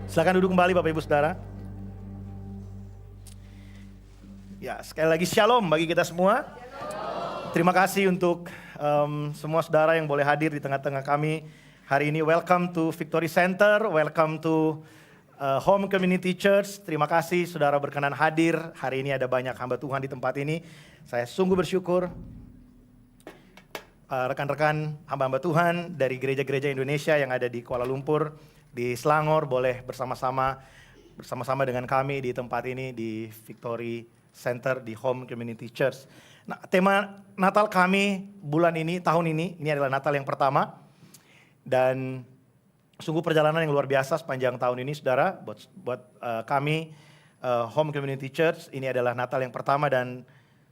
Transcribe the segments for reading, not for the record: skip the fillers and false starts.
Silakan duduk kembali Bapak Ibu Saudara. Ya, sekali lagi shalom bagi kita semua. Terima kasih untuk semua saudara yang boleh hadir di tengah-tengah kami hari ini. Welcome to Victory Center, welcome to Home Community Church. Terima kasih saudara berkenan hadir. Hari ini ada banyak hamba Tuhan di tempat ini. Saya sungguh bersyukur. Rekan-rekan hamba-hamba Tuhan dari gereja-gereja Indonesia yang ada di Kuala Lumpur, di Selangor boleh bersama-sama dengan kami di tempat ini di Victory Center di Home Community Church. Nah, tema Natal kami bulan ini, tahun ini adalah Natal yang pertama. Dan sungguh perjalanan yang luar biasa sepanjang tahun ini saudara. Buat kami Home Community Church ini adalah Natal yang pertama dan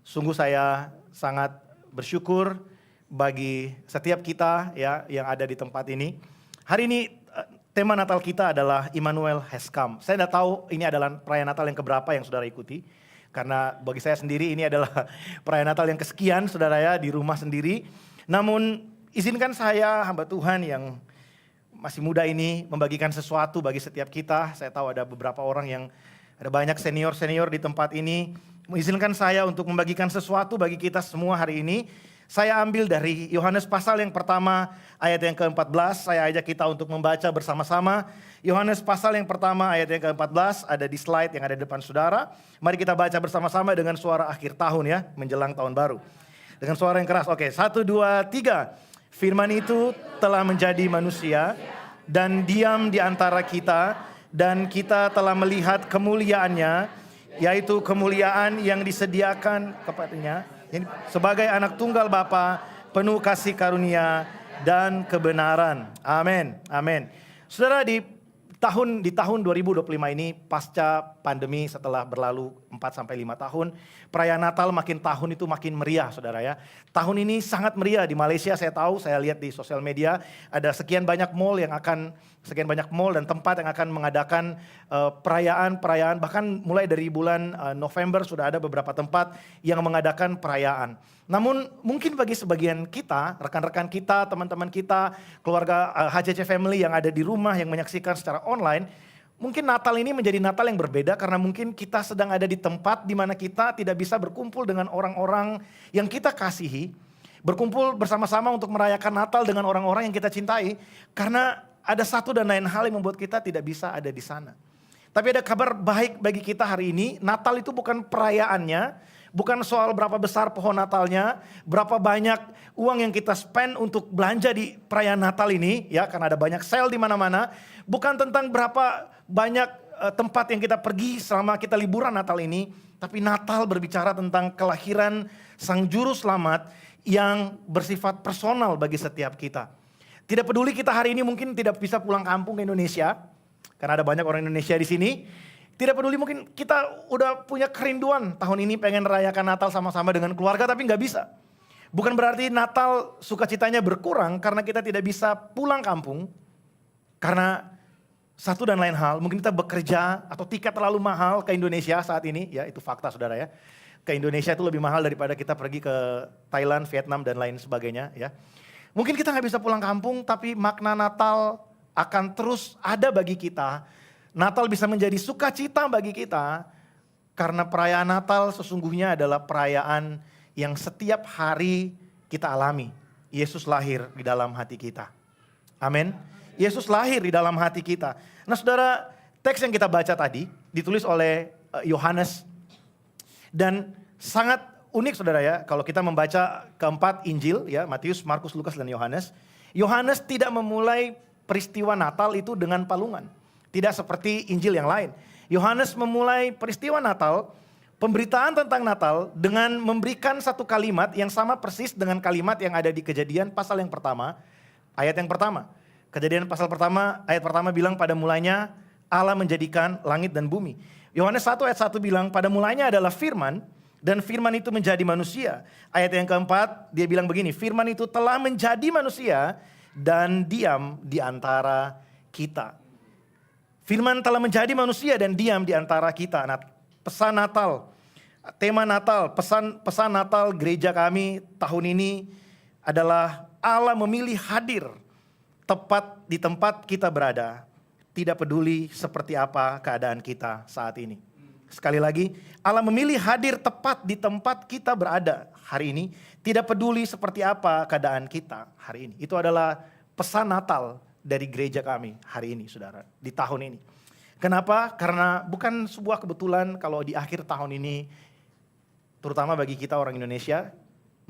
sungguh saya sangat bersyukur bagi setiap kita ya yang ada di tempat ini. Hari ini tema Natal kita adalah Immanuel has come. Saya tidak tahu ini adalah perayaan Natal yang keberapa yang saudara ikuti. Karena bagi saya sendiri ini adalah perayaan Natal yang kesekian saudara ya di rumah sendiri. Namun izinkan saya hamba Tuhan yang masih muda ini membagikan sesuatu bagi setiap kita. Saya tahu ada beberapa orang yang ada banyak senior-senior di tempat ini. Mengizinkan saya untuk membagikan sesuatu bagi kita semua hari ini. Saya ambil dari Yohanes pasal yang pertama ayat yang ke-14. Saya ajak kita untuk membaca bersama-sama. Yohanes pasal yang pertama ayat yang ke-14 ada di slide yang ada di depan saudara. Mari kita baca bersama-sama dengan suara akhir tahun ya, menjelang tahun baru. Dengan suara yang keras. Oke, 1, 2, 3. Firman itu telah menjadi manusia dan diam di antara kita. Dan kita telah melihat kemuliaannya, yaitu kemuliaan yang disediakan kepadanya sebagai anak tunggal Bapa, penuh kasih karunia dan kebenaran. Amin. Amin. Saudara, di tahun 2025 ini pasca pandemi setelah berlalu 4-5 tahun, perayaan Natal makin tahun itu makin meriah saudara ya. Tahun ini sangat meriah di Malaysia, saya tahu, saya lihat di sosial media ada sekian banyak mall dan tempat yang akan mengadakan perayaan, bahkan mulai dari bulan November sudah ada beberapa tempat yang mengadakan perayaan. Namun mungkin bagi sebagian kita, rekan-rekan kita, teman-teman kita, keluarga HCC Family yang ada di rumah yang menyaksikan secara online, mungkin Natal ini menjadi Natal yang berbeda karena mungkin kita sedang ada di tempat di mana kita tidak bisa berkumpul dengan orang-orang yang kita kasihi, berkumpul bersama-sama untuk merayakan Natal dengan orang-orang yang kita cintai, karena ada satu dan lain hal yang membuat kita tidak bisa ada di sana. Tapi ada kabar baik bagi kita hari ini, Natal itu bukan perayaannya, bukan soal berapa besar pohon Natalnya, berapa banyak uang yang kita spend untuk belanja di perayaan Natal ini, ya, karena ada banyak sale di mana-mana. Bukan tentang berapa banyak tempat yang kita pergi selama kita liburan Natal ini, tapi Natal berbicara tentang kelahiran Sang Juru Selamat yang bersifat personal bagi setiap kita. Tidak peduli kita hari ini mungkin tidak bisa pulang kampung ke Indonesia, karena ada banyak orang Indonesia di sini. Tidak peduli mungkin kita udah punya kerinduan tahun ini pengen rayakan Natal sama-sama dengan keluarga tapi nggak bisa. Bukan berarti Natal sukacitanya berkurang karena kita tidak bisa pulang kampung. Karena satu dan lain hal, mungkin kita bekerja atau tiket terlalu mahal ke Indonesia saat ini. Ya, itu fakta saudara ya. Ke Indonesia itu lebih mahal daripada kita pergi ke Thailand, Vietnam dan lain sebagainya ya. Mungkin kita nggak bisa pulang kampung tapi makna Natal akan terus ada bagi kita. Natal bisa menjadi sukacita bagi kita karena perayaan Natal sesungguhnya adalah perayaan yang setiap hari kita alami. Yesus lahir di dalam hati kita. Amin. Yesus lahir di dalam hati kita. Nah saudara, teks yang kita baca tadi ditulis oleh Yohanes dan sangat unik saudara ya. Kalau kita membaca keempat Injil ya, Matius, Markus, Lukas dan Yohanes. Yohanes tidak memulai peristiwa Natal itu dengan palungan. Tidak seperti Injil yang lain. Yohanes memulai peristiwa Natal, pemberitaan tentang Natal dengan memberikan satu kalimat yang sama persis dengan kalimat yang ada di Kejadian pasal yang pertama, ayat yang pertama. Kejadian pasal pertama, ayat pertama bilang pada mulanya Allah menjadikan langit dan bumi. Yohanes 1 ayat 1 bilang pada mulanya adalah firman dan firman itu menjadi manusia. Ayat yang keempat dia bilang begini, firman itu telah menjadi manusia dan diam di antara kita. Firman telah menjadi manusia dan diam di antara kita. Nah, pesan Natal, tema Natal, pesan Natal gereja kami tahun ini adalah Allah memilih hadir tepat di tempat kita berada. tidak peduli seperti apa keadaan kita saat ini. Sekali lagi, Allah memilih hadir tepat di tempat kita berada hari ini, tidak peduli seperti apa keadaan kita hari ini. Itu adalah pesan Natal dari gereja kami hari ini, saudara, di tahun ini. Kenapa? Karena bukan sebuah kebetulan kalau di akhir tahun ini, terutama bagi kita orang Indonesia,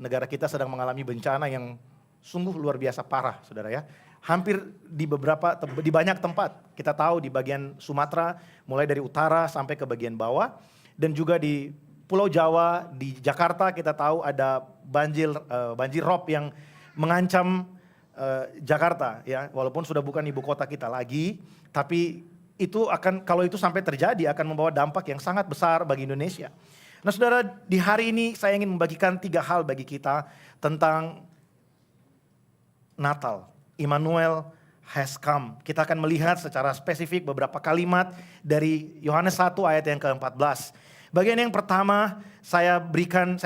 negara kita sedang mengalami bencana yang sungguh luar biasa parah, saudara ya. Hampir di banyak tempat, kita tahu di bagian Sumatera, mulai dari utara sampai ke bagian bawah, dan juga di Pulau Jawa, di Jakarta kita tahu ada banjir rob yang mengancam Jakarta, ya, walaupun sudah bukan ibu kota kita lagi, tapi itu kalau itu sampai terjadi akan membawa dampak yang sangat besar bagi Indonesia. Nah, saudara, di hari ini saya ingin membagikan 3 hal bagi kita tentang Natal. Immanuel has come. Kita akan melihat secara spesifik beberapa kalimat dari Yohanes 1 ayat yang ke-14. Bagian yang pertama saya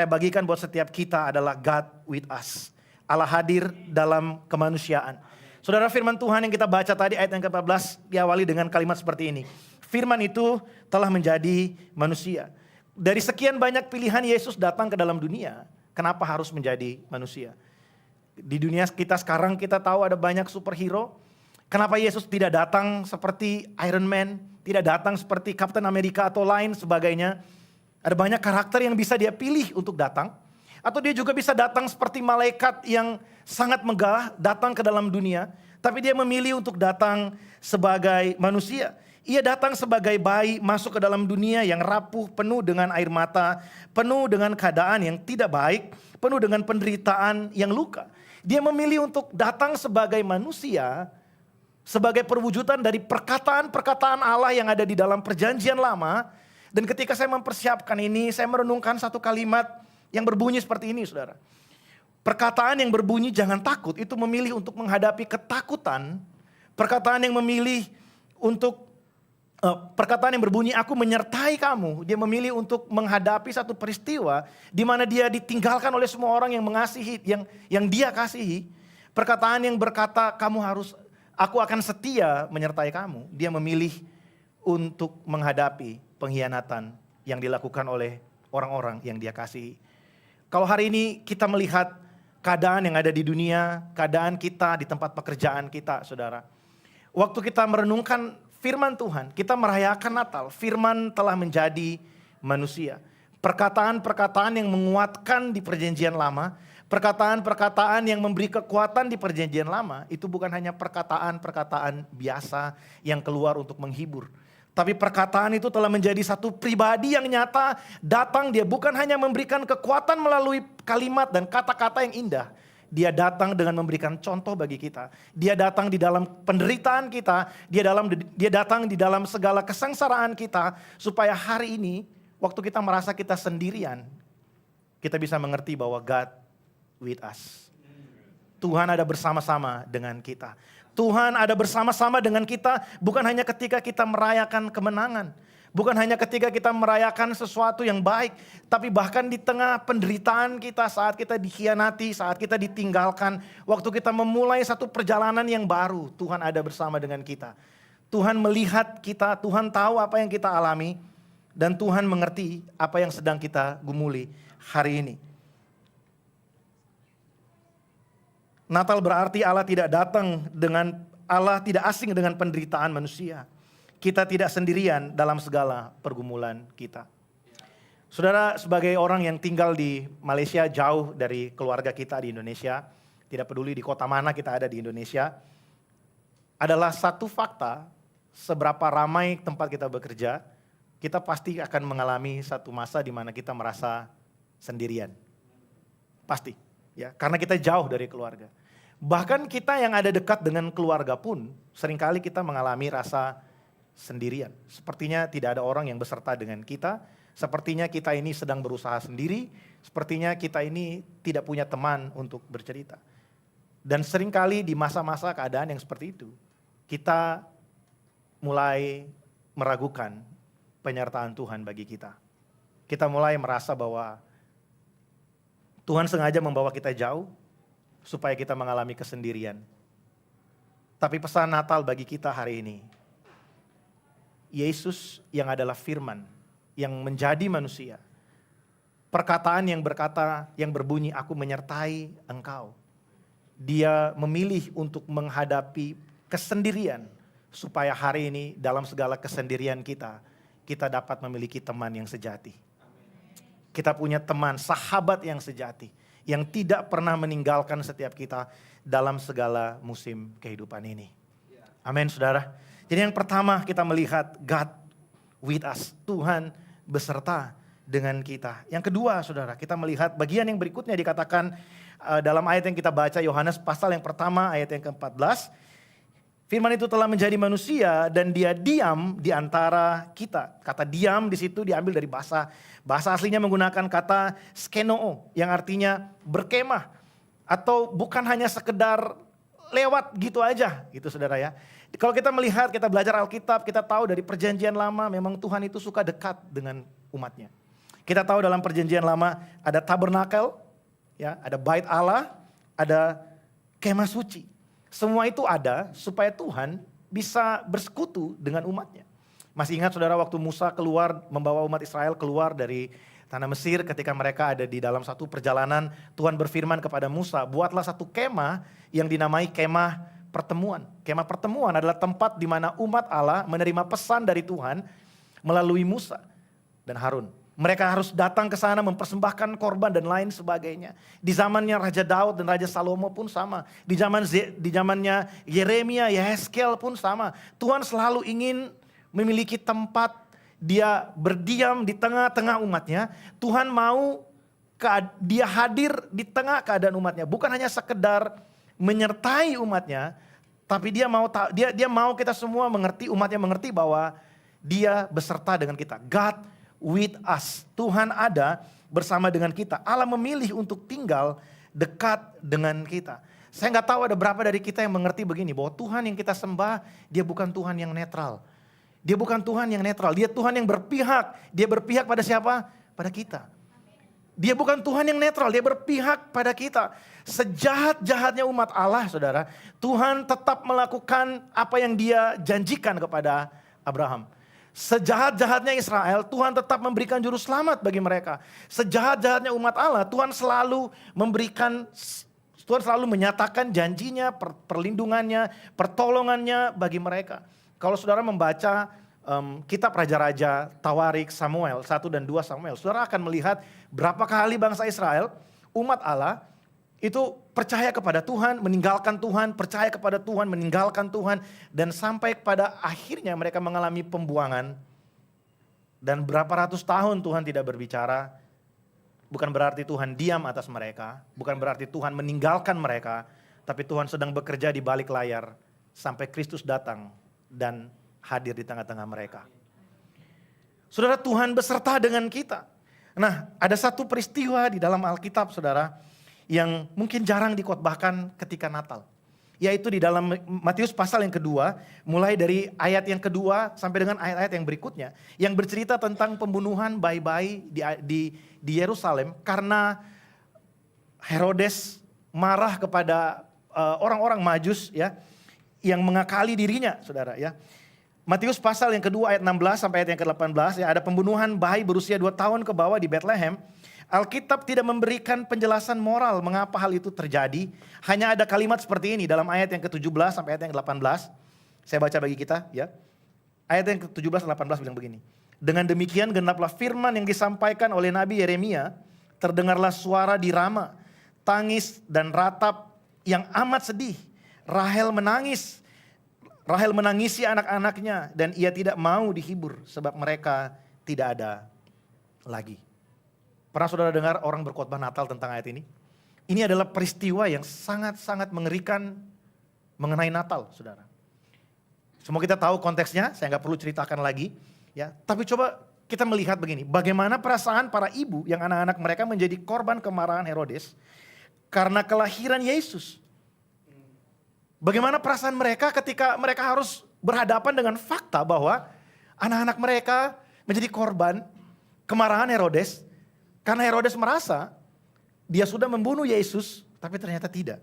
bagikan buat setiap kita adalah God with us. Allah hadir dalam kemanusiaan. Saudara, firman Tuhan yang kita baca tadi ayat yang ke-14 diawali dengan kalimat seperti ini. Firman itu telah menjadi manusia. Dari sekian banyak pilihan Yesus datang ke dalam dunia, kenapa harus menjadi manusia? Di dunia kita sekarang kita tahu ada banyak superhero. Kenapa Yesus tidak datang seperti Iron Man, tidak datang seperti Captain America atau lain sebagainya? Ada banyak karakter yang bisa dia pilih untuk datang. Atau dia juga bisa datang seperti malaikat yang sangat megah datang ke dalam dunia. Tapi dia memilih untuk datang sebagai manusia. Ia datang sebagai bayi masuk ke dalam dunia yang rapuh, penuh dengan air mata, penuh dengan keadaan yang tidak baik, penuh dengan penderitaan yang luka. Dia memilih untuk datang sebagai manusia, sebagai perwujudan dari perkataan-perkataan Allah yang ada di dalam perjanjian lama. Dan ketika saya mempersiapkan ini, saya merenungkan satu kalimat yang berbunyi seperti ini, saudara. Perkataan yang berbunyi jangan takut, itu memilih untuk menghadapi ketakutan. Perkataan yang memilih untuk perkataan yang berbunyi aku menyertai kamu, dia memilih untuk menghadapi satu peristiwa di mana dia ditinggalkan oleh semua orang yang mengasihi, yang dia kasihi. Perkataan yang berkata aku akan setia menyertai kamu, dia memilih untuk menghadapi pengkhianatan yang dilakukan oleh orang-orang yang dia kasihi. Kalau hari ini kita melihat keadaan yang ada di dunia, keadaan kita di tempat pekerjaan kita, saudara. Waktu kita merenungkan firman Tuhan, kita merayakan Natal, firman telah menjadi manusia. Perkataan-perkataan yang menguatkan di perjanjian lama, perkataan-perkataan yang memberi kekuatan di perjanjian lama, itu bukan hanya perkataan-perkataan biasa yang keluar untuk menghibur. Tapi perkataan itu telah menjadi satu pribadi yang nyata, datang dia bukan hanya memberikan kekuatan melalui kalimat dan kata-kata yang indah. Dia datang dengan memberikan contoh bagi kita. Dia datang di dalam penderitaan kita. Dia datang di dalam segala kesengsaraan kita. Supaya hari ini, waktu kita merasa kita sendirian, kita bisa mengerti bahwa God with us. Tuhan ada bersama-sama dengan kita. Tuhan ada bersama-sama dengan kita bukan hanya ketika kita merayakan kemenangan. Bukan hanya ketika kita merayakan sesuatu yang baik, tapi bahkan di tengah penderitaan kita, saat kita dikhianati, saat kita ditinggalkan, waktu kita memulai satu perjalanan yang baru, Tuhan ada bersama dengan kita. Tuhan melihat kita, Tuhan tahu apa yang kita alami, dan Tuhan mengerti apa yang sedang kita gumuli hari ini. Natal berarti Allah tidak asing dengan penderitaan manusia. Kita tidak sendirian dalam segala pergumulan kita. Saudara, sebagai orang yang tinggal di Malaysia jauh dari keluarga kita di Indonesia, tidak peduli di kota mana kita ada di Indonesia, adalah satu fakta, seberapa ramai tempat kita bekerja, kita pasti akan mengalami satu masa di mana kita merasa sendirian. Pasti, ya, karena kita jauh dari keluarga. Bahkan kita yang ada dekat dengan keluarga pun, seringkali kita mengalami rasa sendirian. Sepertinya tidak ada orang yang beserta dengan kita. Sepertinya kita ini sedang berusaha sendiri. Sepertinya kita ini tidak punya teman untuk bercerita. Dan seringkali di masa-masa keadaan yang seperti itu, kita mulai meragukan penyertaan Tuhan bagi kita. Kita mulai merasa bahwa Tuhan sengaja membawa kita jauh supaya kita mengalami kesendirian. Tapi pesan Natal bagi kita hari ini, Yesus yang adalah firman, yang menjadi manusia. Perkataan yang berbunyi, aku menyertai engkau. Dia memilih untuk menghadapi kesendirian, supaya hari ini dalam segala kesendirian kita dapat memiliki teman yang sejati. Kita punya teman, sahabat yang sejati, yang tidak pernah meninggalkan setiap kita dalam segala musim kehidupan ini. Amin, saudara. Jadi yang pertama kita melihat God with us, Tuhan beserta dengan kita. Yang kedua, saudara, kita melihat bagian yang berikutnya dikatakan dalam ayat yang kita baca, Yohanes pasal yang pertama ayat yang ke-14. Firman itu telah menjadi manusia dan dia diam di antara kita. Kata diam di situ diambil dari bahasa aslinya menggunakan kata skenoo yang artinya berkemah. Atau bukan hanya sekedar lewat gitu aja gitu saudara ya. Kalau kita melihat, kita belajar Alkitab, kita tahu dari perjanjian lama memang Tuhan itu suka dekat dengan umatnya. Kita tahu dalam perjanjian lama ada tabernakel, ya, ada bait Allah, ada kemah suci. Semua itu ada supaya Tuhan bisa bersekutu dengan umatnya. Masih ingat saudara waktu Musa keluar, membawa umat Israel keluar dari tanah Mesir ketika mereka ada di dalam satu perjalanan, Tuhan berfirman kepada Musa, buatlah satu kemah yang dinamai kemah pertemuan. Kemah pertemuan adalah tempat di mana umat Allah menerima pesan dari Tuhan melalui Musa dan Harun. Mereka harus datang ke sana mempersembahkan korban dan lain sebagainya. Di zamannya Raja Daud dan Raja Salomo pun sama. Di zamannya Yeremia, Yehezkel pun sama. Tuhan selalu ingin memiliki tempat dia berdiam di tengah-tengah umatnya. Tuhan mau dia hadir di tengah keadaan umatnya. Bukan hanya sekedar menyertai umatnya, tapi dia mau kita semua mengerti, umatnya mengerti bahwa dia beserta dengan kita. God with us. Tuhan ada bersama dengan kita. Allah memilih untuk tinggal dekat dengan kita. Saya nggak tahu ada berapa dari kita yang mengerti begini, bahwa Tuhan yang kita sembah, dia bukan Tuhan yang netral. Dia bukan Tuhan yang netral, dia Tuhan yang berpihak. Dia berpihak pada siapa? Pada kita. Dia bukan Tuhan yang netral, dia berpihak pada kita. Sejahat-jahatnya umat Allah, saudara, Tuhan tetap melakukan apa yang dia janjikan kepada Abraham. Sejahat-jahatnya Israel, Tuhan tetap memberikan juru selamat bagi mereka. Sejahat-jahatnya umat Allah, Tuhan selalu menyatakan janjinya, perlindungannya, pertolongannya bagi mereka. Kalau saudara membaca kitab Raja-Raja, Tawarik, Samuel, 1 dan 2 Samuel, saudara akan melihat berapa kali bangsa Israel, umat Allah, itu percaya kepada Tuhan, meninggalkan Tuhan, percaya kepada Tuhan, meninggalkan Tuhan. Dan sampai pada akhirnya mereka mengalami pembuangan. Dan berapa ratus tahun Tuhan tidak berbicara. Bukan berarti Tuhan diam atas mereka. Bukan berarti Tuhan meninggalkan mereka. Tapi Tuhan sedang bekerja di balik layar. Sampai Kristus datang dan hadir di tengah-tengah mereka. Saudara, Tuhan beserta dengan kita. Nah, ada satu peristiwa di dalam Alkitab, saudara, yang mungkin jarang dikhotbahkan ketika Natal. Yaitu di dalam Matius pasal yang kedua, mulai dari ayat yang kedua sampai dengan ayat-ayat yang berikutnya. Yang bercerita tentang pembunuhan bayi-bayi di Yerusalem karena Herodes marah kepada orang-orang Majus ya, yang mengakali dirinya, saudara ya. Matius pasal yang kedua ayat 16 sampai ayat yang ke-18 ya, ada pembunuhan bayi berusia 2 tahun ke bawah di Bethlehem. Alkitab tidak memberikan penjelasan moral mengapa hal itu terjadi. Hanya ada kalimat seperti ini dalam ayat yang ke-17 sampai ayat yang ke-18. Saya baca bagi kita ya. Ayat yang ke-17 dan 18 bilang begini. Dengan demikian genaplah firman yang disampaikan oleh Nabi Yeremia. Terdengarlah suara di Rama, tangis dan ratap yang amat sedih. Rahel menangisi anak-anaknya dan ia tidak mau dihibur sebab mereka tidak ada lagi. Pernah saudara dengar orang berkhotbah Natal tentang ayat ini? Ini adalah peristiwa yang sangat-sangat mengerikan mengenai Natal, saudara. Semua kita tahu konteksnya, saya nggak perlu ceritakan lagi. Ya, tapi coba kita melihat begini, bagaimana perasaan para ibu yang anak-anak mereka menjadi korban kemarahan Herodes karena kelahiran Yesus. Bagaimana perasaan mereka ketika mereka harus berhadapan dengan fakta bahwa anak-anak mereka menjadi korban kemarahan Herodes. Karena Herodes merasa dia sudah membunuh Yesus, tapi ternyata tidak.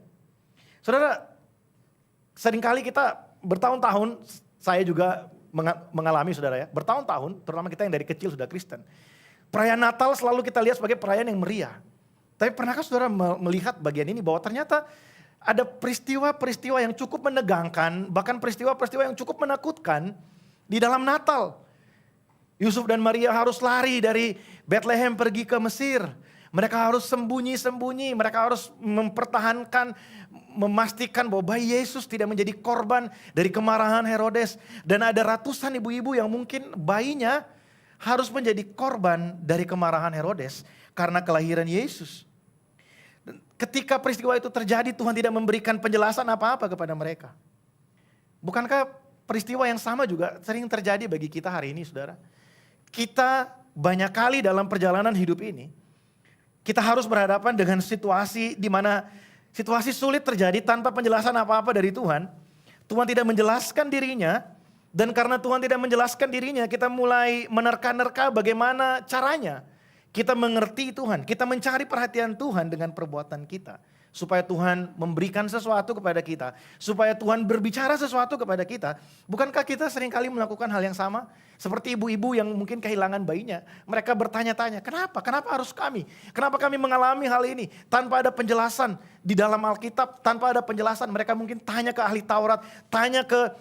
Saudara, seringkali kita bertahun-tahun, saya juga mengalami saudara ya, bertahun-tahun, terutama kita yang dari kecil sudah Kristen. Perayaan Natal selalu kita lihat sebagai perayaan yang meriah. Tapi pernahkah saudara melihat bagian ini bahwa ternyata ada peristiwa-peristiwa yang cukup menegangkan, bahkan peristiwa-peristiwa yang cukup menakutkan di dalam Natal. Yusuf dan Maria harus lari dari Bethlehem pergi ke Mesir. Mereka harus sembunyi-sembunyi, mereka harus mempertahankan, memastikan bahwa bayi Yesus tidak menjadi korban dari kemarahan Herodes. Dan ada ratusan ibu-ibu yang mungkin bayinya harus menjadi korban dari kemarahan Herodes karena kelahiran Yesus. Ketika peristiwa itu terjadi, Tuhan tidak memberikan penjelasan apa-apa kepada mereka. Bukankah peristiwa yang sama juga sering terjadi bagi kita hari ini, saudara? Kita banyak kali dalam perjalanan hidup ini, kita harus berhadapan dengan situasi di mana situasi sulit terjadi tanpa penjelasan apa-apa dari Tuhan. Tuhan tidak menjelaskan dirinya, dan karena Tuhan tidak menjelaskan dirinya, kita mulai menerka-nerka bagaimana caranya kita mengerti Tuhan, kita mencari perhatian Tuhan dengan perbuatan kita. Supaya Tuhan memberikan sesuatu kepada kita, supaya Tuhan berbicara sesuatu kepada kita. Bukankah kita seringkali melakukan hal yang sama? Seperti ibu-ibu yang mungkin kehilangan bayinya. Mereka bertanya-tanya, kenapa? Kenapa harus kami? Kenapa kami mengalami hal ini? Tanpa ada penjelasan di dalam Alkitab, tanpa ada penjelasan. Mereka mungkin tanya ke ahli Taurat, tanya ke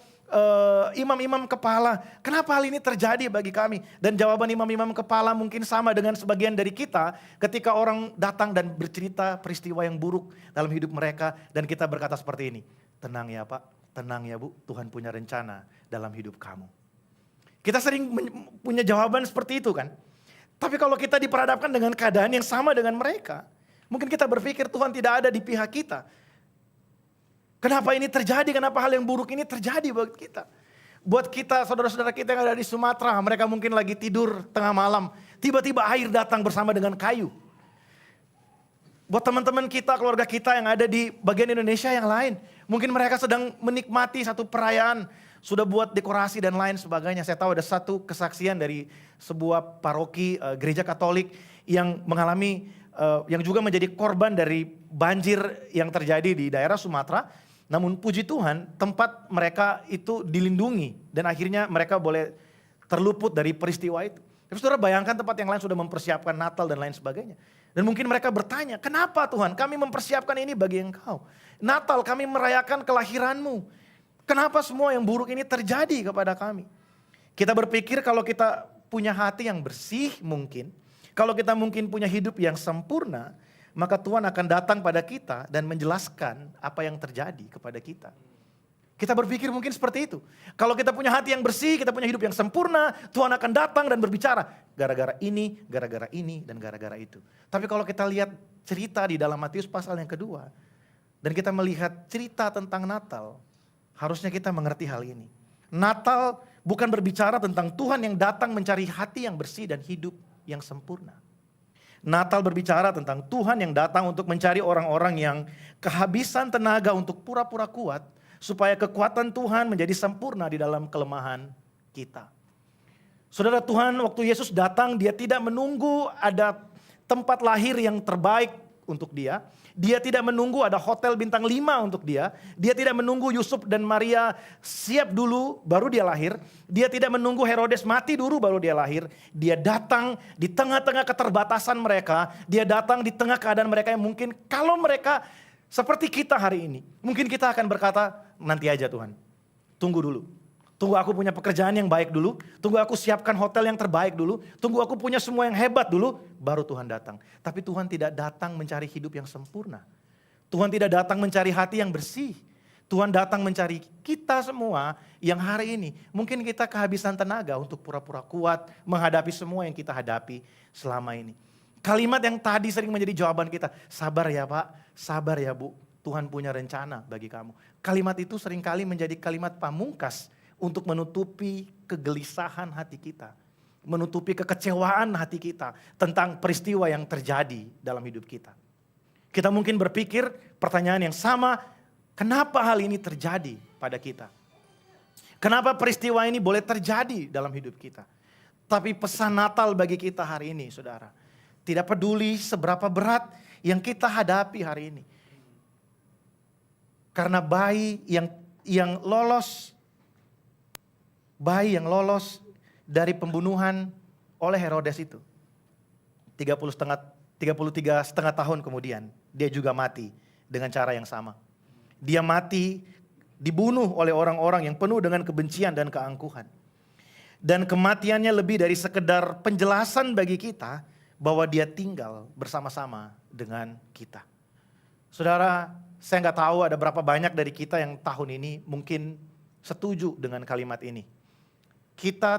imam-imam kepala, kenapa hal ini terjadi bagi kami? Dan jawaban imam-imam kepala mungkin sama dengan sebagian dari kita ketika orang datang dan bercerita peristiwa yang buruk dalam hidup mereka, dan kita berkata seperti ini, tenang ya Pak, tenang ya Bu, Tuhan punya rencana dalam hidup kamu. Kita sering punya jawaban seperti itu kan. Tapi kalau kita diperhadapkan dengan keadaan yang sama dengan mereka, mungkin kita berpikir Tuhan tidak ada di pihak kita. Kenapa ini terjadi? Kenapa hal yang buruk ini terjadi buat kita? Buat kita, saudara-saudara kita yang ada di Sumatera, mereka mungkin lagi tidur tengah malam. Tiba-tiba air datang bersama dengan kayu. Buat teman-teman kita, keluarga kita yang ada di bagian Indonesia yang lain. Mungkin mereka sedang menikmati satu perayaan, sudah buat dekorasi dan lain sebagainya. Saya tahu ada satu kesaksian dari sebuah paroki gereja Katolik yang mengalami, yang juga menjadi korban dari banjir yang terjadi di daerah Sumatera. Namun puji Tuhan tempat mereka itu dilindungi dan akhirnya mereka boleh terluput dari peristiwa itu. Tapi saudara bayangkan tempat yang lain sudah mempersiapkan Natal dan lain sebagainya. Dan mungkin mereka bertanya, kenapa Tuhan kami mempersiapkan ini bagi Engkau? Natal kami merayakan kelahiranmu. Kenapa semua yang buruk ini terjadi kepada kami? Kita berpikir kalau kita punya hati yang bersih mungkin, kalau kita mungkin punya hidup yang sempurna, maka Tuhan akan datang pada kita dan menjelaskan apa yang terjadi kepada kita. Kita berpikir mungkin seperti itu. Kalau kita punya hati yang bersih, kita punya hidup yang sempurna, Tuhan akan datang dan berbicara. Gara-gara ini, dan gara-gara itu. Tapi kalau kita lihat cerita di dalam Matius pasal yang kedua, dan kita melihat cerita tentang Natal, harusnya kita mengerti hal ini. Natal bukan berbicara tentang Tuhan yang datang mencari hati yang bersih dan hidup yang sempurna. Natal berbicara tentang Tuhan yang datang untuk mencari orang-orang yang kehabisan tenaga untuk pura-pura kuat, supaya kekuatan Tuhan menjadi sempurna di dalam kelemahan kita. Saudara, Tuhan waktu Yesus datang, dia tidak menunggu ada tempat lahir yang terbaik untuk dia. Dia tidak menunggu ada hotel bintang 5 untuk dia. Dia tidak menunggu Yusuf dan Maria siap dulu baru dia lahir. Dia tidak menunggu Herodes mati dulu baru dia lahir. Dia datang di tengah-tengah keterbatasan mereka. Dia datang di tengah keadaan mereka yang mungkin kalau mereka seperti kita hari ini. Mungkin kita akan berkata, nanti aja Tuhan. Tunggu dulu. Tunggu aku punya pekerjaan yang baik dulu. Tunggu aku siapkan hotel yang terbaik dulu. Tunggu aku punya semua yang hebat dulu. Baru Tuhan datang. Tapi Tuhan tidak datang mencari hidup yang sempurna. Tuhan tidak datang mencari hati yang bersih. Tuhan datang mencari kita semua yang hari ini. Mungkin kita kehabisan tenaga untuk pura-pura kuat. Menghadapi semua yang kita hadapi selama ini. Kalimat yang tadi sering menjadi jawaban kita. Sabar ya Pak, sabar ya Bu. Tuhan punya rencana bagi kamu. Kalimat itu seringkali menjadi kalimat pamungkas untuk menutupi kegelisahan hati kita. Menutupi kekecewaan hati kita tentang peristiwa yang terjadi dalam hidup kita. Kita mungkin berpikir pertanyaan yang sama, kenapa hal ini terjadi pada kita? Kenapa peristiwa ini boleh terjadi dalam hidup kita? Tapi pesan Natal bagi kita hari ini, saudara. Tidak peduli seberapa berat yang kita hadapi hari ini. Karena bayi yang lolos bayi yang lolos dari pembunuhan oleh Herodes itu. 33,5 tahun kemudian dia juga mati dengan cara yang sama. Dia mati dibunuh oleh orang-orang yang penuh dengan kebencian dan keangkuhan. Dan kematiannya lebih dari sekedar penjelasan bagi kita bahwa dia tinggal bersama-sama dengan kita. Saudara, saya nggak tahu ada berapa banyak dari kita yang tahun ini mungkin setuju dengan kalimat ini. Kita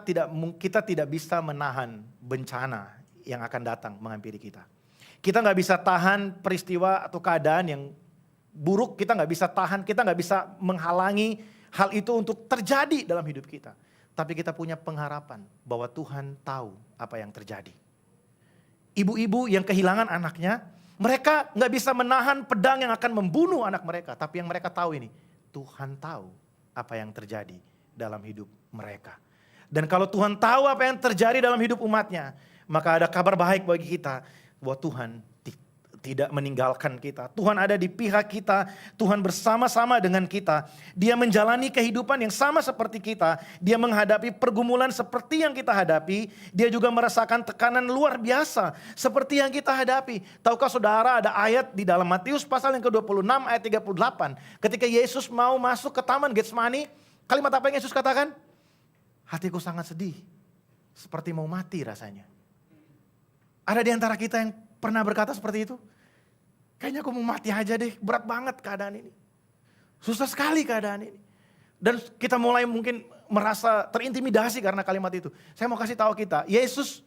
tidak bisa menahan bencana yang akan datang menghampiri kita. Kita nggak bisa tahan peristiwa atau keadaan yang buruk, kita nggak bisa tahan, kita nggak bisa menghalangi hal itu untuk terjadi dalam hidup kita. Tapi kita punya pengharapan bahwa Tuhan tahu apa yang terjadi. Ibu-ibu yang kehilangan anaknya, mereka nggak bisa menahan pedang yang akan membunuh anak mereka. Tapi yang mereka tahu ini, Tuhan tahu apa yang terjadi dalam hidup mereka. Dan kalau Tuhan tahu apa yang terjadi dalam hidup umatnya, maka ada kabar baik bagi kita bahwa Tuhan tidak meninggalkan kita. Tuhan ada di pihak kita, Tuhan bersama-sama dengan kita. Dia menjalani kehidupan yang sama seperti kita. Dia menghadapi pergumulan seperti yang kita hadapi. Dia juga merasakan tekanan luar biasa seperti yang kita hadapi. Tahukah saudara, ada ayat di dalam Matius pasal yang ke-26 ayat 38. Ketika Yesus mau masuk ke taman Getsemani, kalimat apa yang Yesus katakan? Hatiku sangat sedih, seperti mau mati rasanya. Ada di antara kita yang pernah berkata seperti itu? Kayaknya aku mau mati aja deh, berat banget keadaan ini. Susah sekali keadaan ini. Dan kita mulai mungkin merasa terintimidasi karena kalimat itu. Saya mau kasih tahu kita, Yesus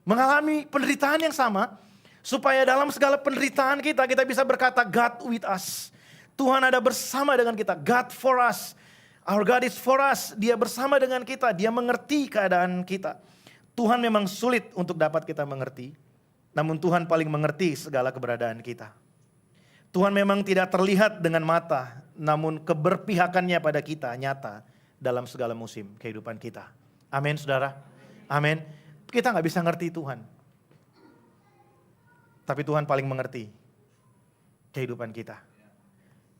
mengalami penderitaan yang sama. Supaya dalam segala penderitaan kita bisa berkata God with us. Tuhan ada bersama dengan kita, God for us. Our God is for us, Dia bersama dengan kita, Dia mengerti keadaan kita. Tuhan memang sulit untuk dapat kita mengerti. Namun Tuhan paling mengerti segala keberadaan kita. Tuhan memang tidak terlihat dengan mata, namun keberpihakannya pada kita nyata dalam segala musim kehidupan kita. Amin saudara, amin. Kita gak bisa ngerti Tuhan. Tapi Tuhan paling mengerti kehidupan kita.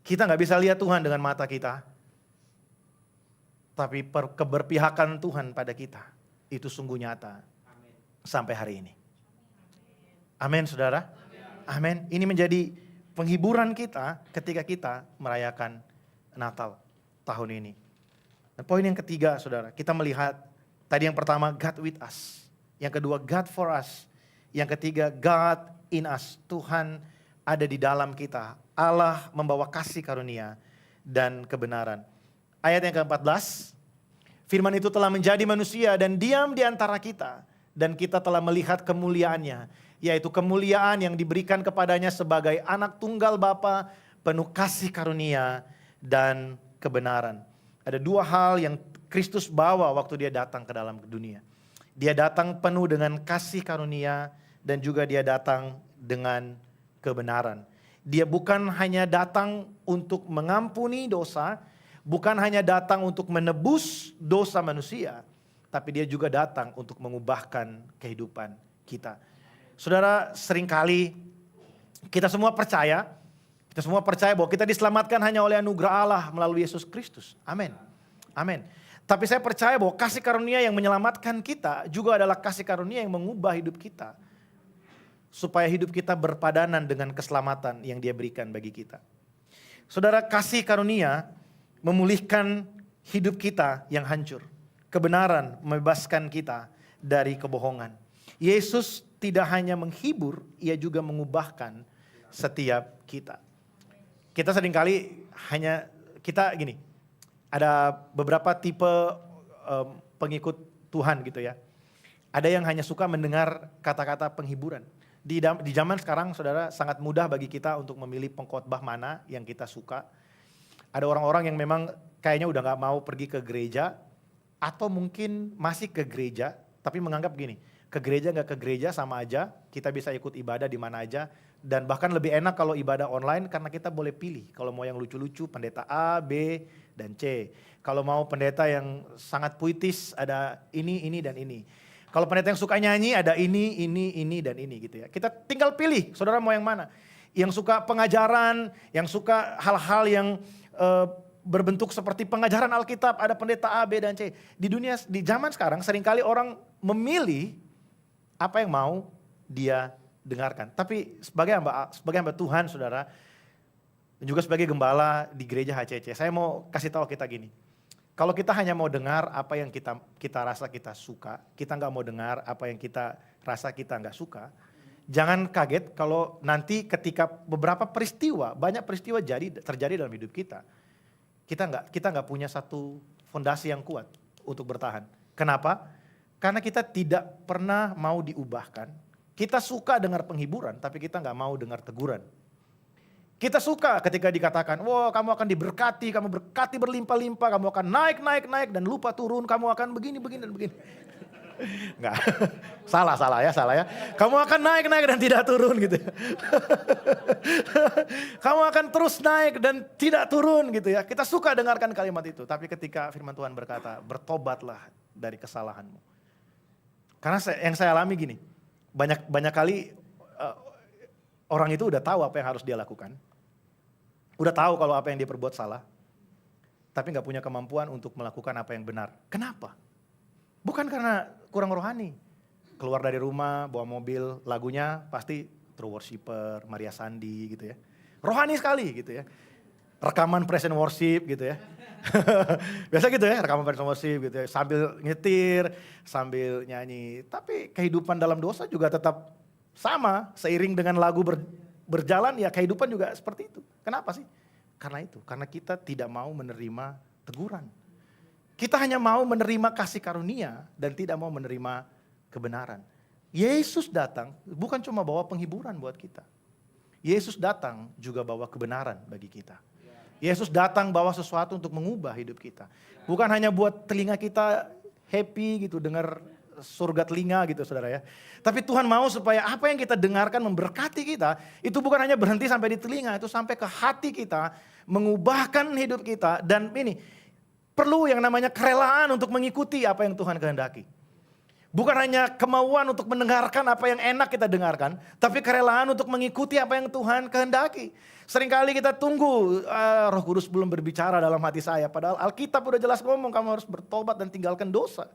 Kita gak bisa lihat Tuhan dengan mata kita. Tapi keberpihakan Tuhan pada kita itu sungguh nyata sampai hari ini. Amin saudara. Amin. Ini menjadi penghiburan kita ketika kita merayakan Natal tahun ini. Dan poin yang ketiga saudara, kita melihat tadi yang pertama God with us. Yang kedua God for us. Yang ketiga God in us. Tuhan ada di dalam kita. Allah membawa kasih karunia dan kebenaran. Ayat yang ke-14, firman itu telah menjadi manusia dan diam di antara kita. Dan kita telah melihat kemuliaannya, yaitu kemuliaan yang diberikan kepadanya sebagai anak tunggal Bapa, penuh kasih karunia dan kebenaran. Ada dua hal yang Kristus bawa waktu dia datang ke dalam dunia. Dia datang penuh dengan kasih karunia dan juga dia datang dengan kebenaran. Dia bukan hanya datang untuk mengampuni dosa, bukan hanya datang untuk menebus dosa manusia, tapi dia juga datang untuk mengubahkan kehidupan kita. Saudara, seringkali kita semua percaya bahwa kita diselamatkan hanya oleh anugerah Allah melalui Yesus Kristus. Amin. Amin. Tapi saya percaya bahwa kasih karunia yang menyelamatkan kita juga adalah kasih karunia yang mengubah hidup kita. Supaya hidup kita berpadanan dengan keselamatan yang Dia berikan bagi kita. Saudara, kasih karunia memulihkan hidup kita yang hancur. Kebenaran membebaskan kita dari kebohongan. Yesus tidak hanya menghibur, Ia juga mengubahkan setiap kita. Kita seringkali ada beberapa tipe pengikut Tuhan gitu ya. Ada yang hanya suka mendengar kata-kata penghiburan. Di zaman sekarang saudara sangat mudah bagi kita untuk memilih pengkhotbah mana yang kita suka. Ada orang-orang yang memang kayaknya udah gak mau pergi ke gereja. Atau mungkin masih ke gereja tapi menganggap gini, ke gereja gak ke gereja sama aja, kita bisa ikut ibadah di mana aja. Dan bahkan lebih enak kalau ibadah online karena kita boleh pilih. Kalau mau yang lucu-lucu pendeta A, B, dan C. Kalau mau pendeta yang sangat puitis ada ini, dan ini. Kalau pendeta yang suka nyanyi ada ini, dan ini gitu ya. Kita tinggal pilih, saudara mau yang mana. Yang suka pengajaran, yang suka hal-hal yang berbentuk seperti pengajaran Alkitab, ada pendeta A, B, dan C. Di zaman sekarang seringkali orang memilih apa yang mau dia dengarkan. Tapi sebagai hamba Tuhan, saudara, dan juga sebagai gembala di gereja HCC, saya mau kasih tahu kita gini. Kalau kita hanya mau dengar apa yang kita rasa kita suka, kita nggak mau dengar apa yang kita rasa kita nggak suka, jangan kaget kalau nanti ketika beberapa peristiwa, banyak peristiwa terjadi dalam hidup kita, kita nggak punya satu fondasi yang kuat untuk bertahan. Kenapa? Karena kita tidak pernah mau diubahkan. Kita suka dengar penghiburan, tapi kita nggak mau dengar teguran. Kita suka ketika dikatakan, wah kamu akan diberkati, kamu berkati berlimpah-limpah, kamu akan naik dan lupa turun, kamu akan begini dan begini. Enggak, salah ya. Kamu akan naik dan tidak turun gitu ya. Kamu akan terus naik dan tidak turun gitu ya. Kita suka dengarkan kalimat itu, tapi ketika firman Tuhan berkata, bertobatlah dari kesalahanmu. Karena yang saya alami gini, banyak kali orang itu udah tahu apa yang harus dia lakukan. Udah tahu kalau apa yang dia perbuat salah. Tapi gak punya kemampuan untuk melakukan apa yang benar. Kenapa? Bukan karena kurang rohani. Keluar dari rumah, bawa mobil, lagunya pasti True Worshipper, Maria Sandi gitu ya. Rohani sekali gitu ya. Rekaman praise and worship gitu ya. Biasa gitu ya, rekaman praise and worship gitu ya. Sambil nyetir, sambil nyanyi. Tapi kehidupan dalam dosa juga tetap sama, seiring dengan lagu berjalan ya kehidupan juga seperti itu. Kenapa sih? Karena kita tidak mau menerima teguran. Kita hanya mau menerima kasih karunia dan tidak mau menerima kebenaran. Yesus datang bukan cuma bawa penghiburan buat kita. Yesus datang juga bawa kebenaran bagi kita. Yesus datang bawa sesuatu untuk mengubah hidup kita. Bukan hanya buat telinga kita happy gitu dengar surga telinga gitu saudara ya. Tapi Tuhan mau supaya apa yang kita dengarkan memberkati kita, itu bukan hanya berhenti sampai di telinga, itu sampai ke hati kita, mengubahkan hidup kita. Dan ini perlu yang namanya kerelaan untuk mengikuti apa yang Tuhan kehendaki. Bukan hanya kemauan untuk mendengarkan apa yang enak kita dengarkan, tapi kerelaan untuk mengikuti apa yang Tuhan kehendaki. Seringkali kita tunggu Roh Kudus belum berbicara dalam hati saya, padahal Alkitab udah jelas ngomong kamu harus bertobat dan tinggalkan dosa.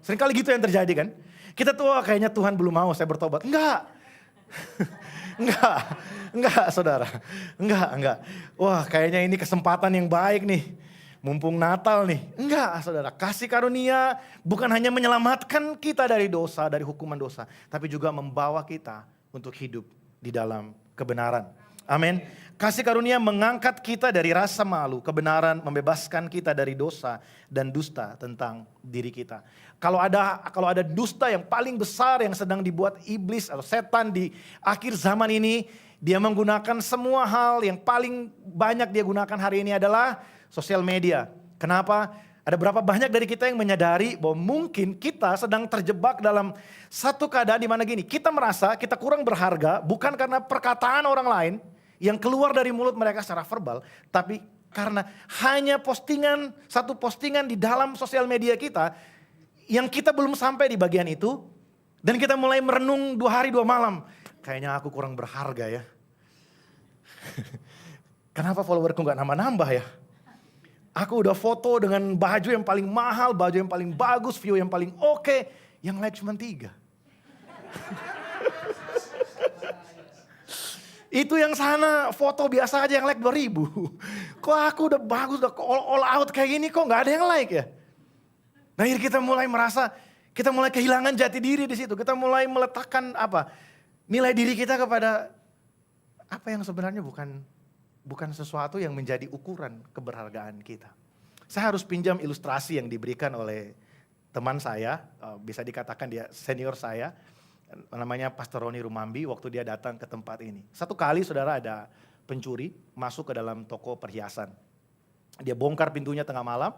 Seringkali gitu yang terjadi kan. Kita tuh kayaknya Tuhan belum mau saya bertobat. Enggak. Enggak saudara. Enggak. Wah kayaknya ini kesempatan yang baik nih. Mumpung Natal nih. Enggak saudara. Kasih karunia bukan hanya menyelamatkan kita dari dosa, dari hukuman dosa. Tapi juga membawa kita untuk hidup di dalam kebenaran. Amin. Kasih karunia mengangkat kita dari rasa malu, kebenaran membebaskan kita dari dosa dan dusta tentang diri kita. Kalau ada dusta yang paling besar yang sedang dibuat iblis atau setan di akhir zaman ini, dia menggunakan semua hal yang paling banyak dia gunakan hari ini adalah sosial media. Kenapa? Ada berapa banyak dari kita yang menyadari bahwa mungkin kita sedang terjebak dalam satu keadaan di mana gini, kita merasa kita kurang berharga bukan karena perkataan orang lain yang keluar dari mulut mereka secara verbal, tapi karena hanya satu postingan di dalam sosial media kita, yang kita belum sampai di bagian itu, dan kita mulai merenung 2 hari 2 malam. Kayaknya aku kurang berharga ya. Kenapa followerku gak nambah-nambah ya? Aku udah foto dengan baju yang paling mahal, baju yang paling bagus, view yang paling oke, yang like cuma 3. Itu yang sana foto biasa aja yang like 2000. Kok aku udah bagus, udah all out kayak gini kok gak ada yang like ya? Nah akhirnya kita mulai merasa, kita mulai kehilangan jati diri di situ. Kita mulai meletakkan nilai diri kita kepada apa yang sebenarnya bukan sesuatu yang menjadi ukuran keberhargaan kita. Saya harus pinjam ilustrasi yang diberikan oleh teman saya, bisa dikatakan dia senior saya. Namanya Pastor Roni Rumambi waktu dia datang ke tempat ini. Satu kali saudara ada pencuri masuk ke dalam toko perhiasan. Dia bongkar pintunya tengah malam,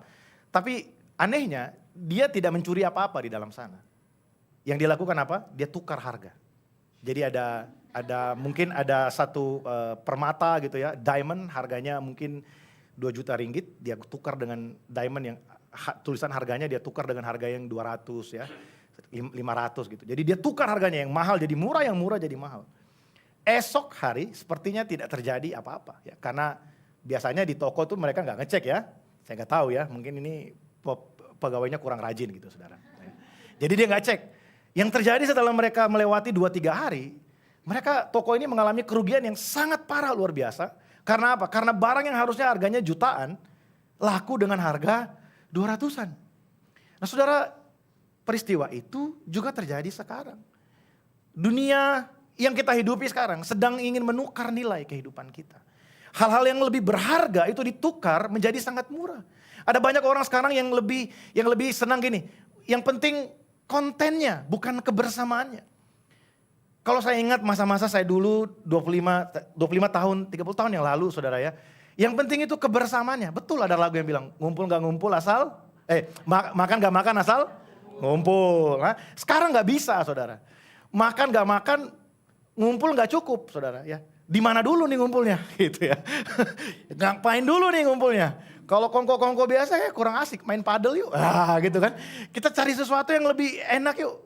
tapi anehnya dia tidak mencuri apa-apa di dalam sana. Yang dia lakukan apa? Dia tukar harga. Jadi mungkin ada satu permata gitu ya, diamond harganya mungkin 2 juta ringgit, dia tukar dengan diamond yang tulisan harganya dia tukar dengan harga yang 200 ya. 500 gitu. Jadi dia tukar harganya yang mahal jadi murah, yang murah jadi mahal. Esok hari sepertinya tidak terjadi apa-apa ya, karena Biasanya di toko tuh mereka nggak ngecek ya. Saya nggak tahu ya, mungkin ini pegawainya kurang rajin gitu saudara. Jadi dia nggak cek. Yang terjadi setelah mereka melewati 2-3 hari, toko ini mengalami kerugian yang sangat parah luar biasa. Karena apa? Karena barang yang harusnya harganya jutaan, laku dengan harga 200-an. Nah saudara, peristiwa itu juga terjadi sekarang. Dunia yang kita hidupi sekarang sedang ingin menukar nilai kehidupan kita. Hal-hal yang lebih berharga itu ditukar menjadi sangat murah. Ada banyak orang sekarang yang lebih senang gini, yang penting kontennya bukan kebersamaannya. Kalau saya ingat masa-masa saya dulu 25 tahun, 30 tahun yang lalu saudara ya. Yang penting itu kebersamaannya. Betul ada lagu yang bilang ngumpul gak ngumpul asal, makan gak makan asal ngumpul. Nah, sekarang gak bisa saudara. Makan gak makan, ngumpul gak cukup saudara ya. Di mana dulu nih ngumpulnya gitu ya. Ngapain dulu nih ngumpulnya. Kalau kongko-kongko biasa ya kurang asik, main padel yuk. Gitu kan. Kita cari sesuatu yang lebih enak yuk.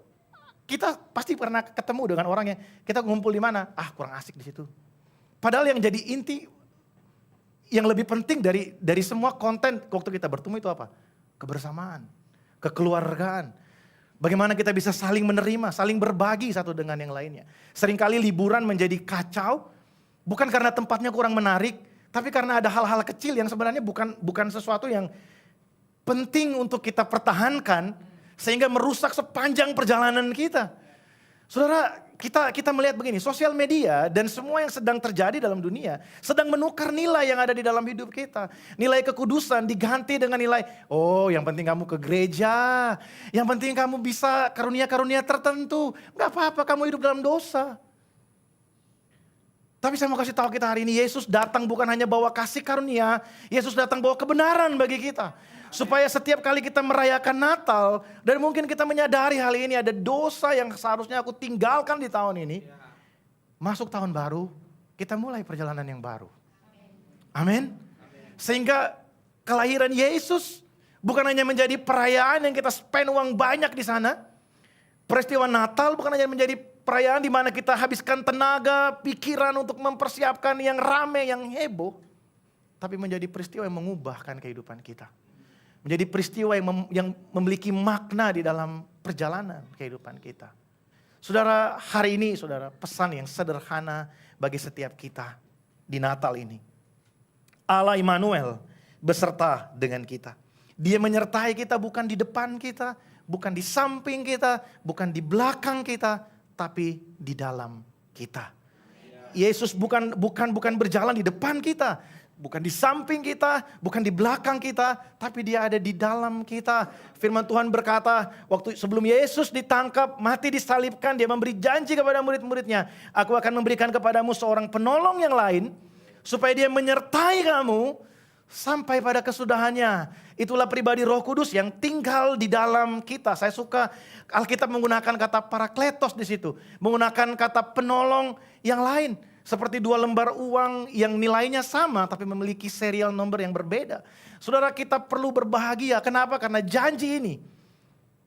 Kita pasti pernah ketemu dengan orang yang kita ngumpul di mana? Kurang asik di situ. Padahal yang jadi inti yang lebih penting dari semua konten waktu kita bertemu itu apa? Kebersamaan, kekeluargaan. Bagaimana kita bisa saling menerima, saling berbagi satu dengan yang lainnya. Seringkali liburan menjadi kacau, bukan karena tempatnya kurang menarik, tapi karena ada hal-hal kecil yang sebenarnya bukan sesuatu yang penting untuk kita pertahankan, sehingga merusak sepanjang perjalanan kita. Saudara, kita melihat begini, sosial media dan semua yang sedang terjadi dalam dunia sedang menukar nilai yang ada di dalam hidup kita. Nilai kekudusan diganti dengan nilai, yang penting kamu ke gereja, yang penting kamu bisa karunia-karunia tertentu. Gak apa-apa kamu hidup dalam dosa. Tapi saya mau kasih tahu kita hari ini, Yesus datang bukan hanya bawa kasih karunia, Yesus datang bawa kebenaran bagi kita. Supaya setiap kali kita merayakan Natal, dan mungkin kita menyadari hal ini ada dosa yang seharusnya aku tinggalkan di tahun ini. Masuk tahun baru, kita mulai perjalanan yang baru. Amin. Sehingga kelahiran Yesus bukan hanya menjadi perayaan yang kita spend uang banyak di sana. Peristiwa Natal bukan hanya menjadi perayaan di mana kita habiskan tenaga, pikiran untuk mempersiapkan yang rame, yang heboh. Tapi menjadi peristiwa yang mengubahkan kehidupan kita. Menjadi peristiwa yang memiliki makna di dalam perjalanan kehidupan kita. Saudara, hari ini saudara, pesan yang sederhana bagi setiap kita di Natal ini. Allah Immanuel beserta dengan kita. Dia menyertai kita bukan di depan kita, bukan di samping kita, bukan di belakang kita, tapi di dalam kita. Yesus bukan berjalan di depan kita, bukan di samping kita, bukan di belakang kita, tapi dia ada di dalam kita. Firman Tuhan berkata, waktu sebelum Yesus ditangkap, mati disalibkan, dia memberi janji kepada murid-muridnya, aku akan memberikan kepadamu seorang penolong yang lain, supaya dia menyertai kamu sampai pada kesudahannya. Itulah pribadi Roh Kudus yang tinggal di dalam kita. Saya suka Alkitab menggunakan kata parakletos di situ, menggunakan kata penolong yang lain. Seperti 2 lembar uang yang nilainya sama tapi memiliki serial number yang berbeda. Saudara, kita perlu berbahagia. Kenapa? Karena janji ini,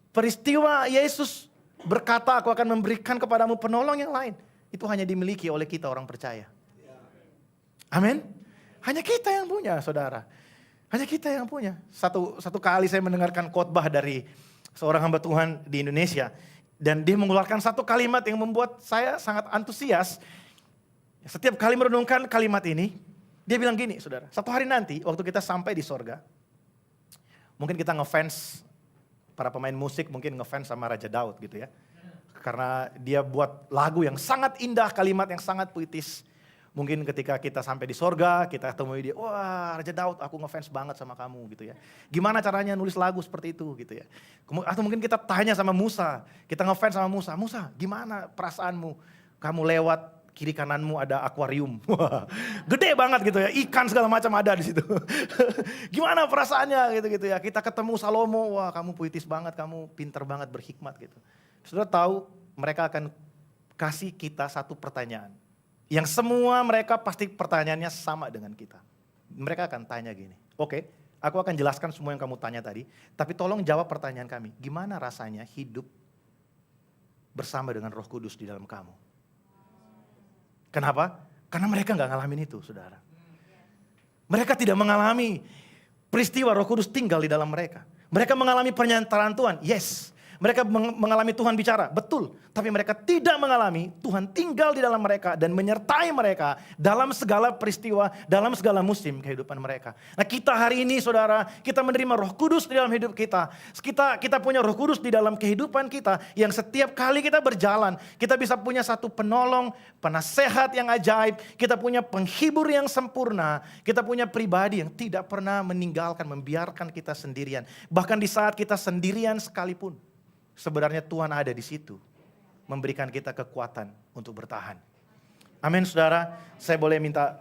peristiwa Yesus berkata aku akan memberikan kepadamu penolong yang lain, itu hanya dimiliki oleh kita orang percaya. Amin. Hanya kita yang punya saudara. Hanya kita yang punya. Satu kali saya mendengarkan khotbah dari seorang hamba Tuhan di Indonesia. Dan dia mengeluarkan satu kalimat yang membuat saya sangat antusias. Setiap kali merenungkan kalimat ini, dia bilang gini saudara. Satu hari nanti waktu kita sampai di sorga, mungkin kita ngefans, para pemain musik mungkin ngefans sama Raja Daud gitu ya. Karena dia buat lagu yang sangat indah, kalimat yang sangat puitis. Mungkin ketika kita sampai di sorga, kita temui dia, wah Raja Daud aku ngefans banget sama kamu gitu ya. Gimana caranya nulis lagu seperti itu gitu ya. Atau mungkin kita tanya sama Musa, kita ngefans sama Musa, Musa gimana perasaanmu? Kamu lewat kiri kananmu ada akuarium, wah gede banget gitu ya, ikan segala macam ada di situ. Gimana perasaannya gitu ya. Kita ketemu Salomo, wah kamu puitis banget, kamu pinter banget berhikmat gitu. Saudara tahu mereka akan kasih kita satu pertanyaan. Yang semua mereka pasti pertanyaannya sama dengan kita. Mereka akan tanya gini, oke, aku akan jelaskan semua yang kamu tanya tadi, tapi tolong jawab pertanyaan kami. Gimana rasanya hidup bersama dengan Roh Kudus di dalam kamu? Kenapa? Karena mereka gak ngalamin itu, saudara. Mereka tidak mengalami peristiwa Roh Kudus tinggal di dalam mereka. Mereka mengalami pernyataan Tuhan, yes. Mereka mengalami Tuhan bicara, betul. Tapi mereka tidak mengalami Tuhan tinggal di dalam mereka dan menyertai mereka dalam segala peristiwa, dalam segala musim kehidupan mereka. Nah, kita hari ini saudara, kita menerima Roh Kudus di dalam hidup kita. Kita punya Roh Kudus di dalam kehidupan kita yang setiap kali kita berjalan, kita bisa punya satu penolong, penasehat yang ajaib, kita punya penghibur yang sempurna, kita punya pribadi yang tidak pernah meninggalkan, membiarkan kita sendirian. Bahkan di saat kita sendirian sekalipun, sebenarnya Tuhan ada di situ, memberikan kita kekuatan untuk bertahan. Amin saudara, saya boleh minta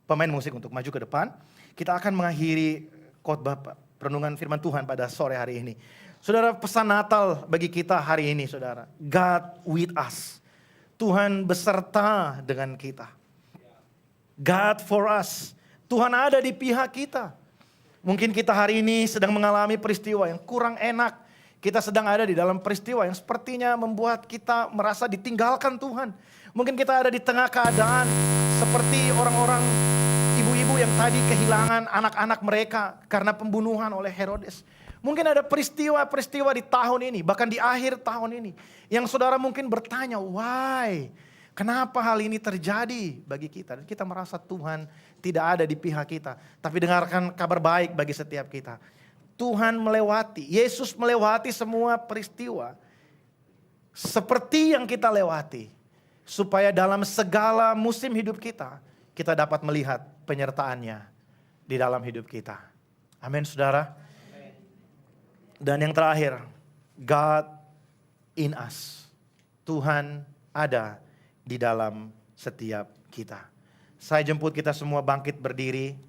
pemain musik untuk maju ke depan. Kita akan mengakhiri khotbah renungan firman Tuhan pada sore hari ini. Saudara, pesan Natal bagi kita hari ini saudara, God with us. Tuhan beserta dengan kita. God for us. Tuhan ada di pihak kita. Mungkin kita hari ini sedang mengalami peristiwa yang kurang enak. Kita sedang ada di dalam peristiwa yang sepertinya membuat kita merasa ditinggalkan Tuhan. Mungkin kita ada di tengah keadaan seperti orang-orang ibu-ibu yang tadi kehilangan anak-anak mereka karena pembunuhan oleh Herodes. Mungkin ada peristiwa-peristiwa di tahun ini, bahkan di akhir tahun ini, yang saudara mungkin bertanya, why? Kenapa hal ini terjadi bagi kita? Dan kita merasa Tuhan tidak ada di pihak kita. Tapi dengarkan kabar baik bagi setiap kita. Tuhan melewati, Yesus melewati semua peristiwa seperti yang kita lewati. Supaya dalam segala musim hidup kita, kita dapat melihat penyertaannya di dalam hidup kita. Amin saudara. Dan yang terakhir, God in us. Tuhan ada di dalam setiap kita. Saya jemput kita semua bangkit berdiri.